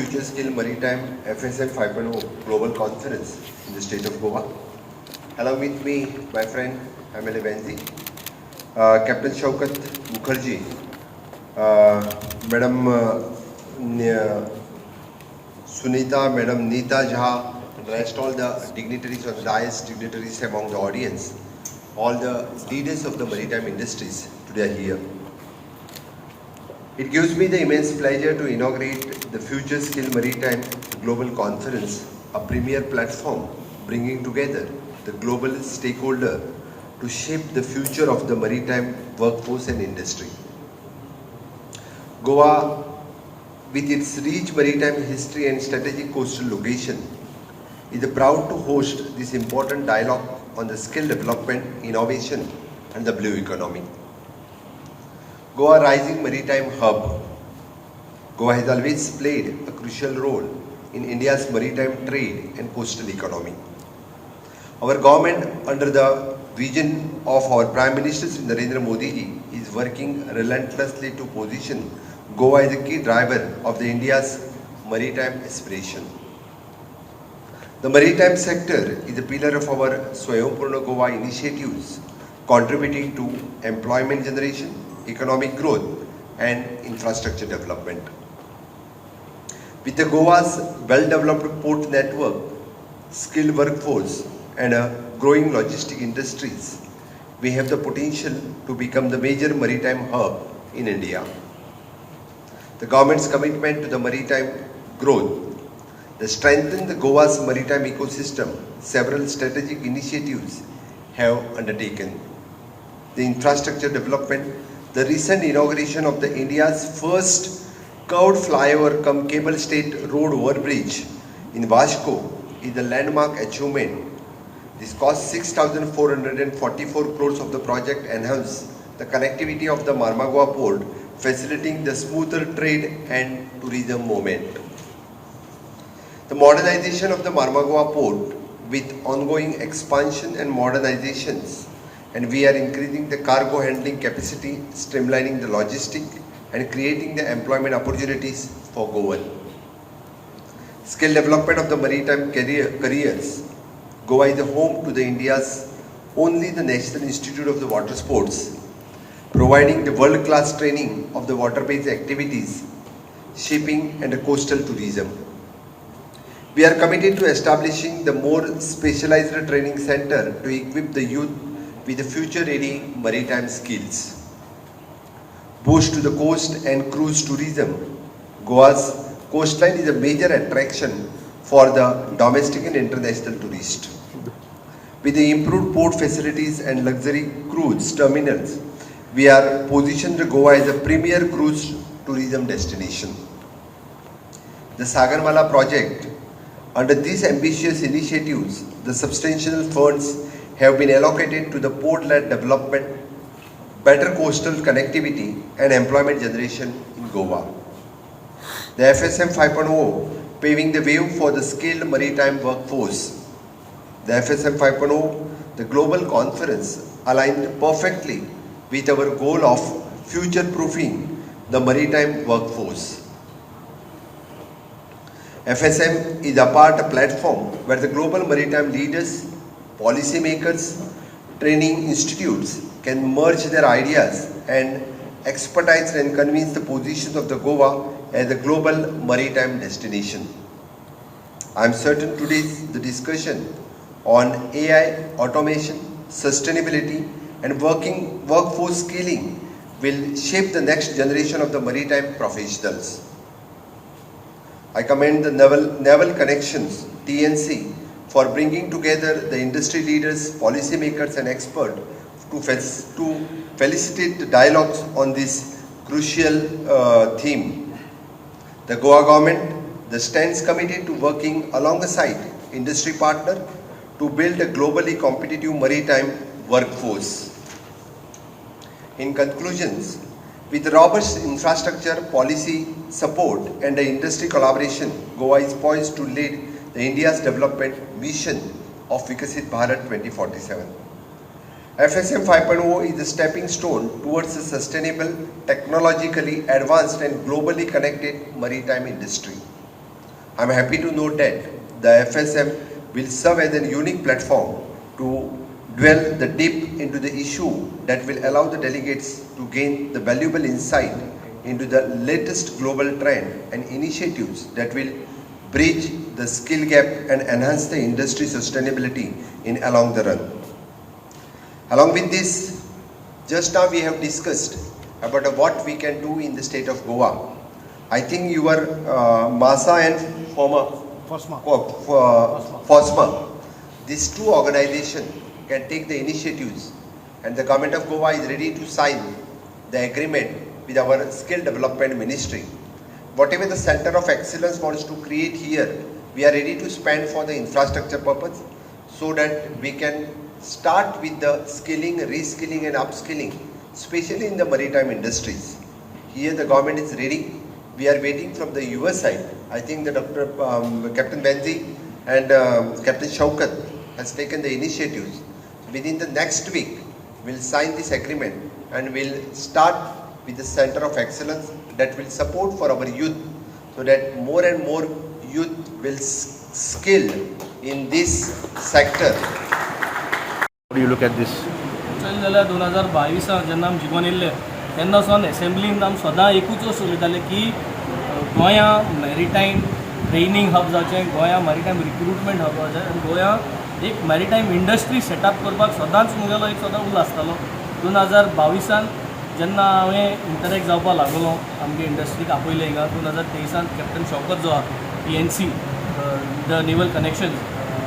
Future Skill Maritime FSM 5.0 Global Conference in the state of Goa. Along with me, my friend Hon'ble Captain Shaukat Mukherjee, Madam Sunita, Madam Neeta Jha, and rest all the dignitaries on the dais, dignitaries among the audience, all the leaders of the maritime industries today are here. It gives me the immense pleasure to inaugurate the Future Skill Maritime Global Conference, a premier platform bringing together the global stakeholder to shape the future of the maritime workforce and industry. Goa, with its rich maritime history and strategic coastal location, is proud to host this important dialogue on the skill development, innovation and the blue economy. Goa Rising Maritime Hub. Goa has always played a crucial role in India's maritime trade and coastal economy. Our government, under the vision of our Prime Minister Narendra Modi ji, is working relentlessly to position Goa as a key driver of the India's maritime aspiration. The maritime sector is a pillar of our Swayambhurna Goa initiatives, contributing to employment generation, economic growth and infrastructure development. With the Goa's well-developed port network, skilled workforce and a growing logistic industries, we have the potential to become the major maritime hub in India. The government's commitment to the maritime growth, the strengthen the Goa's maritime ecosystem, several strategic initiatives have undertaken. The infrastructure development, the recent inauguration of the India's first curved flyover cum cable stayed road overbridge in Vasco is a landmark achievement. This cost 6,444 crores of the project enhance the connectivity of the Marmagua port, facilitating the smoother trade and tourism movement. The modernization of the Marmagua port with ongoing expansion and modernizations, and we are increasing the cargo handling capacity, streamlining the logistics and creating the employment opportunities for Goa. Skill development of the maritime careers. Goa is the home to the India's only the National Institute of the Water Sports, providing the world-class training of the water-based activities, shipping and the coastal tourism. We are committed to establishing the more specialized training center to equip the youth with the future-ready maritime skills. Boost to the coast and cruise tourism. Goa's coastline is a major attraction for the domestic and international tourists. With the improved port facilities and luxury cruise terminals, we are positioned Goa as a premier cruise tourism destination. The Sagarmala project. Under these ambitious initiatives, the substantial funds have been allocated to the port-led development, better coastal connectivity and employment generation in Goa. The FSM 5.0 paving the way for the skilled maritime workforce. The FSM 5.0, the global conference, aligned perfectly with our goal of future-proofing the maritime workforce. FSM is a platform where the global maritime leaders, policymakers, training institutes can merge their ideas and expertise and convince the positions of the Goa as a global maritime destination. I am certain today's the discussion on AI, automation, sustainability and workforce scaling will shape the next generation of the maritime professionals. I commend the Naval Connections, TNC, for bringing together the industry leaders, policymakers and experts to facilitate the dialogues on this crucial theme. The Goa government stands committed to working alongside industry partners to build a globally competitive maritime workforce. In conclusions, with robust infrastructure, policy support and the industry collaboration, Goa is poised to lead the India's development mission of Vikasit Bharat 2047. FSM 5.0 is a stepping stone towards a sustainable, technologically advanced and globally connected maritime industry. I'm happy to note that the FSM will serve as a unique platform to dwell the deep into the issue that will allow the delegates to gain the valuable insight into the latest global trend and initiatives that will bridge the skill gap and enhance the industry sustainability in along the run. Along with this, just now we have discussed about what we can do in the state of Goa. I think your MASA and FOSMA, these two organizations can take the initiatives, and the government of Goa is ready to sign the agreement with our skill development ministry. Whatever the center of excellence wants to create here, we are ready to spend for the infrastructure purpose so that we can start with the skilling, reskilling and upskilling, especially in the maritime industries. Here the government is ready. We are waiting from the US side. I think that Captain Benzi and Captain Shaukat has taken the initiatives. Within the next week, we'll sign this agreement and we'll start with the center of excellence that will support for our youth, so that more and more youth will skill in this sector. How do you look at this? जाल्यार 2022 जेन्ना आमी जिखून येयल्ले तेन्ना सावन एसेंब्लीन आमी सदां एकूच वस्त उलयताले की गोंया मॅरिटायम ट्रेनींग हब जावचें, गोंया मॅरिटायम रिक्रुटमेंट हब जावचें आनी गोंया एक मॅरिटायम इंडस्ट्री सेटअप करपाक सदांच मुगेलो एक सदां उलो आसतालो. 2022 जेन्ना हांवें इंटरॅक्ट जावपाक लागलो आमगे इंडस्ट्रीक आपयले हिंगा, 2023 कॅप्टन शौकत जो आहा PNC द नेवल कनेक्शन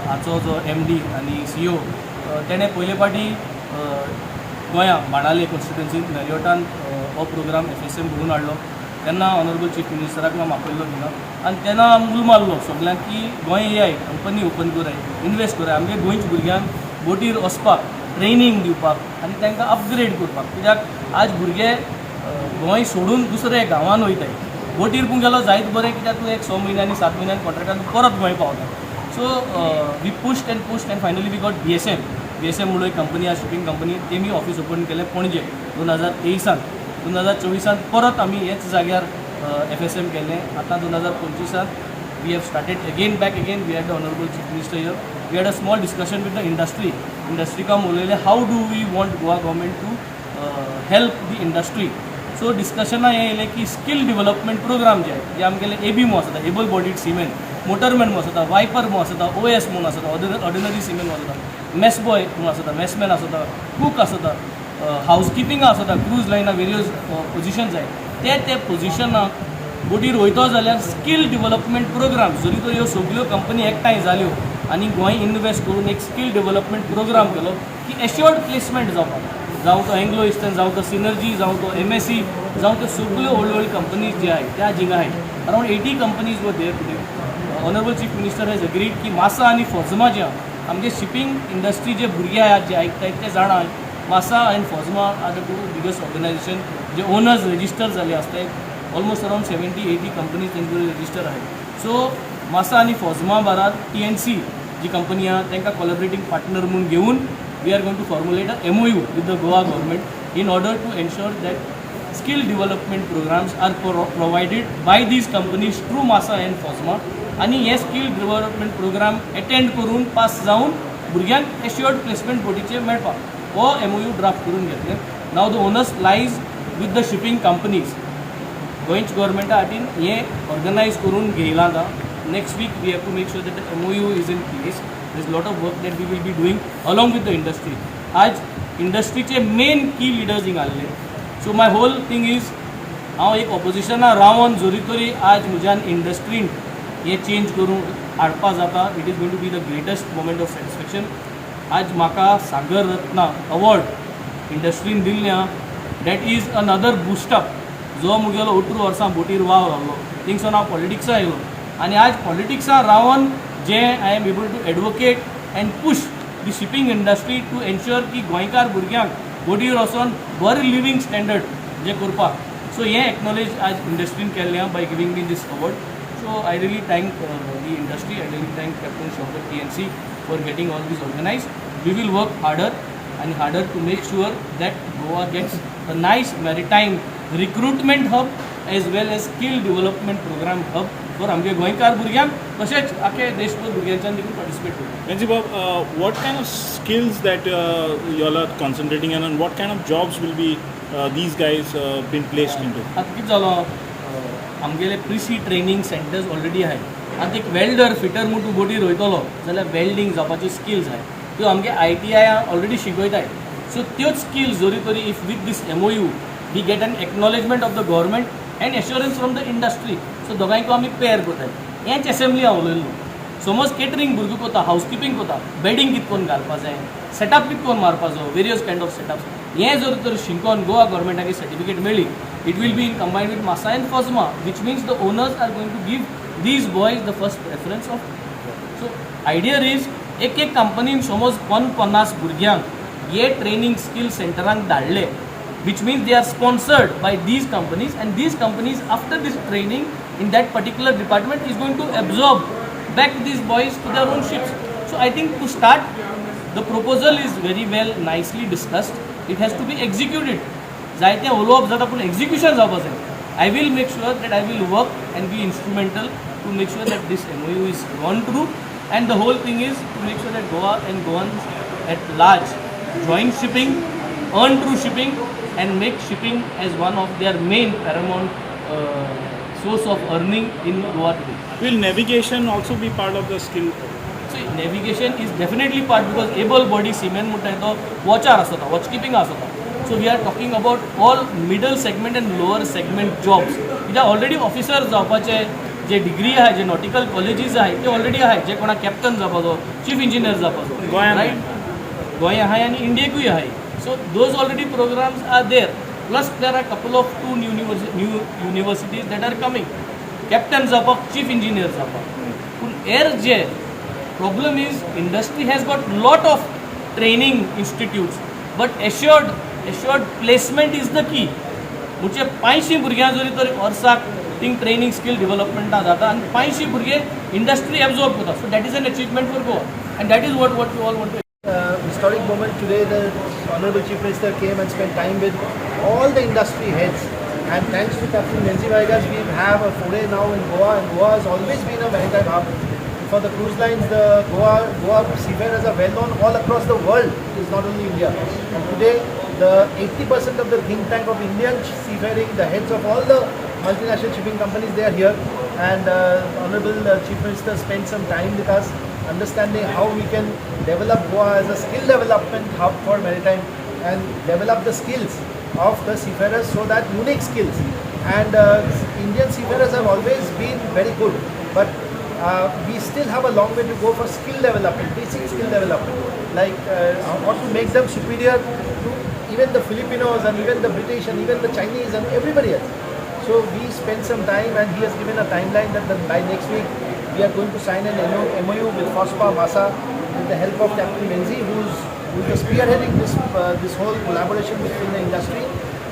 हाचो जो MD आनी CEO तेणें पयले फावटी गोंया बाणाले कॉन्स्टिट्युएन्सीन मॅरियोटान हो प्रोग्राम FSM घडून हाडलो. तेन्ना ऑनरेबल चीफ मिनिस्टराक आमी आपयल्लो थिंगा आनी तेन्ना आमी उलो मारलो सगल्यांक की गोंय येयाय, कंपनी ओपन कराय, इन्वेस्ट कराय, आमगे गोंयच्या भुरग्यांक बोटीर वचपाक, ट्रेनींग दिवपाक आनी तांकां अपग्रेड करपाक. कित्याक आज भुरगे गोंय सोडून दुसऱ्या गांवांन वयताय. बोटीर पूण गेलो जायत बरें, कित्याक तूं एक 6 म्हयन्यांनी 7 म्हयन्यांनी कॉन्ट्रॅक्टान परत गोंय पावता. So we pushed and finally we got BSM म्हणून एक कंपनी आहा, शिपींग कंपनी, तेमी ऑफिस ओपन केलें पणजे 2023. 2024 परत आमी हेच जाग्यार FSM केल्लें. आतां 2025 we have started again we had the honourable chief minister here. We had a small discussion with the industry काम उलयलें how do we want Goa government to help the industry. So डिस्कशनां हें येयलें की स्कील डेव्हलपमेंट प्रोग्राम जे आमगेले AB म्हणून आसता, able bodied सीमेन, मोटरमॅन म्हणून आसता, वायपर म्हणून आसता, OS म्हणून आसता, ऑर्डिनरी सीमेन म्हणून आसता, मेस बॉय म्हणून आसता, मेसमॅन आसता, कूक आसता, हावजकिपींग आसता, क्रूज लायना वेरियस पोजिशन्स जाय ते पोजिशनाक बोटीर वयतो जाल्यार स्कील डेव्हलपमेंट प्रोग्राम, जरी तर ह्यो सगल्यो कंपनी एकठांय जाल्यो आनी गोंय इन्वेस्ट करून एक स्कील डेव्हलपमेंट प्रोग्राम केलो की एश्योर्ड प्लेसमेंट जावपाक, जावं तो एंग्लो इस्टर्न, जावं तो सिनर्जी, जावं तो MSC, जावं त्यो सगल्यो व्हडल्यो कंपनीज जे आहाय त्या जिंगा आहाय. अराउंड 80 कंपनीज वर देर today. Honourable chief minister hedge agreed की मासा आनी फॉस्मा जे आहा आमगे शिपींग इंडस्ट्री जे भुरगे आहात जे आयकतायत ते जाणा MASA and FOSMA are the two biggest organisation जे ओनर्स रजिस्टर जाले आसताय. ऑलमोस्ट अराउंड 70-80 कंपनीज तेंचे रजिस्टर आहाय. सो मासा आनी फॉस्मा बारात TNC जी कंपनी आहा तांकां कोलॅबरेटींग पार्टनर म्हणून घेवन we are going to formulate a MOU with the Goa government in order to ensure that skill development programs are provided by these companies through MASA and FOSMA. आणि हे skill development programme attend करून पास जावन भुरग्यांक assured placement बोटीचे मेळपाक हो MOU draft करून घेतले. नाव the owners lies with the shipping companies. गोंयच्या गव्हर्मेंटा हातीन हे ऑर्गनायज करून घेयलां आतां. Next week we have to make sure that the MOU is in place. There is lot of work that we will be doing along with the industry. आज इंडस्ट्रीचे main key leaders हिंगा आसले. So my whole thing is हांव एक ऑपोजिशना रावन जरी तरी आज म्हज्यान इंडस्ट्रीन हे change करून हाडपा जाता. It is going to be the greatest moment of satisfaction. आज म्हाका सागर रत्ना अवॉर्ड इंडस्ट्रीन दिल्लें आहा. दॅट इज अनदर बुस्टअप जो मुगेलो 18 वर्सां बोटीर वाव रावलो. थिंगसून हांव पॉलिटिक्सा येयलो आनी आज पॉलिटिक्सा रावन जे I am able to advocate and push the shipping industry to ensure की गोंयकार भुरग्यांक बोटीर वचोन बरें लिवींग स्टँडर्ड जे करपाक. सो हें एक्नॉलेज आज इंडस्ट्रीन केल्लें आहा by giving me this award. So I really thank the industry. I really thank Captain Shaukat PNC for getting all this organized. We will work harder and harder to make sure that Goa gets a nice maritime recruitment hub as well as skill development program hub for आमगे गोंयकार भुरग्यांक तशेंच आखे देशभर भुरग्यांच्यान देखून participate करता. Nancy Bob, what kind of skills that you all are concentrating on, and what kind of jobs will be these guys been placed into? आतां कितें जालो आमगेले प्रिसी ट्रेनिंग सेंटर्स ऑलरेडी आहाय. आतां एक वेल्डर फिटर म्हूण तूं बोटी रोयतलो जाल्यार वेल्डिंग जावपाच्यो स्किल्स आहाय त्यो आमगे ITI ऑलरेडी शिकयताय. सो त्योच स्किल्स जोरी तोरी if with this MOU we get an acknowledgement of the government and assurance from the industry. So दोगांयको आमी पेर करताय. हेंच असेंब्ली हांव उलयल्लो. समज केटरिंग भुरगो कोता हावसकीपिंग कोता बेडिंग कितकोन घालपा जाय सेटअप कितकोन मारपाचो वेरियस कायंड ऑफ सेटअप्स हें जर तर शिकोन गोवा गव्हर्मेंटाची सर्टिफिकेट मेळ्ळी it will be in combined with MASA and FOSMA which means the owners are going to give these boys the first preference of. So idea is एक कंपनीन समज 50 भुरग्यांक हे ट्रेनिंग स्किल सेंटरांक धाडले which means they are sponsored by these companies and these companies after this training in that particular department is going to absorb back these boys to their own ships. So I think to start the proposal is very well nicely discussed. It has to be executed. जायते उलोवप जाता पूण execution जावपा जाय. I will make sure that I will work and be instrumental to make sure that this MOU is gone through and the whole thing is to make sure that Goa and Goans at large join shipping, earn through shipping and make shipping as one of their main paramount source of earning in Goa today. Will navigation also be part of the skill? So navigation is definitely part because able body seaman म्हणटा तो watcher आसता watchkeeping आसता. So we are talking about all middle segment and lower segment jobs. कित्याक already officer जावपाचे जे degree आहाय जे nautical colleges आहाय ते already आहाय जे कोणाक कॅप्टन जावपाचो चीफ इंजिनियर जावपाचो गोंयांत रायट गोंय आहाय आनी इंडियेकूय आहाय. So those already programs are there. Plus there are a couple of new universities that are coming. Captain zapak, chief engineer zapak. Air J problem is industry has got lot of training institutes, but assured placement is the key. मुझे 500 भुरग्यां जरी तर वर्साक thing training skill डेव्हलपमेंटा जाता आनी 500 भुरगे industry absorb करता. So that is an achievement for Goa and that is what we all want to. Historic moment today. The Honorable Chief Minister came and spent time with all the industry heads, and thanks to Captain Nancy Vaigas, we have a foray now in Goa, and Goa has always been a maritime hub. For the cruise lines, the Goa seafarers are well known all across the world. It is not only India. And today, the 80% of the think tank of Indian seafaring, the heads of all the multinational shipping companies, they are here. And Honorable Chief Minister spent some time with us, understanding how we can develop Goa as a skill development hub for maritime and develop the skills of the seafarers, so that unique skills. And Indian seafarers have always been very good, but we still have a long way to go for skill development, basic skill development, like how to make them superior to even the Filipinos and even the British and even the Chinese and everybody else. So we spent some time, and he has given a timeline that by next week we are going to sign an MOU with FOSPA Masa with the help of Captain Menzi, who's spearheading this whole collaboration between the industry.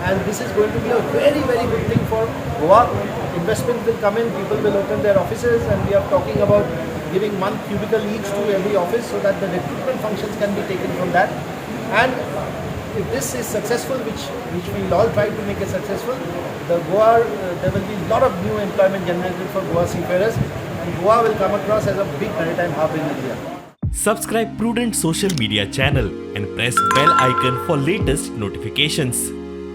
And this is going to be a very, very good thing for Goa. Investment will come in, people will open their offices, and we are talking about giving one cubicle each to every office so that the recruitment functions can be taken from that. And if this is successful, which we will all try to make it successful, there will be a lot of new employment generated for Goa seafarers, and Goa will come across as a big maritime hub in India. Subscribe Prudent social media channel and press bell icon for latest notifications.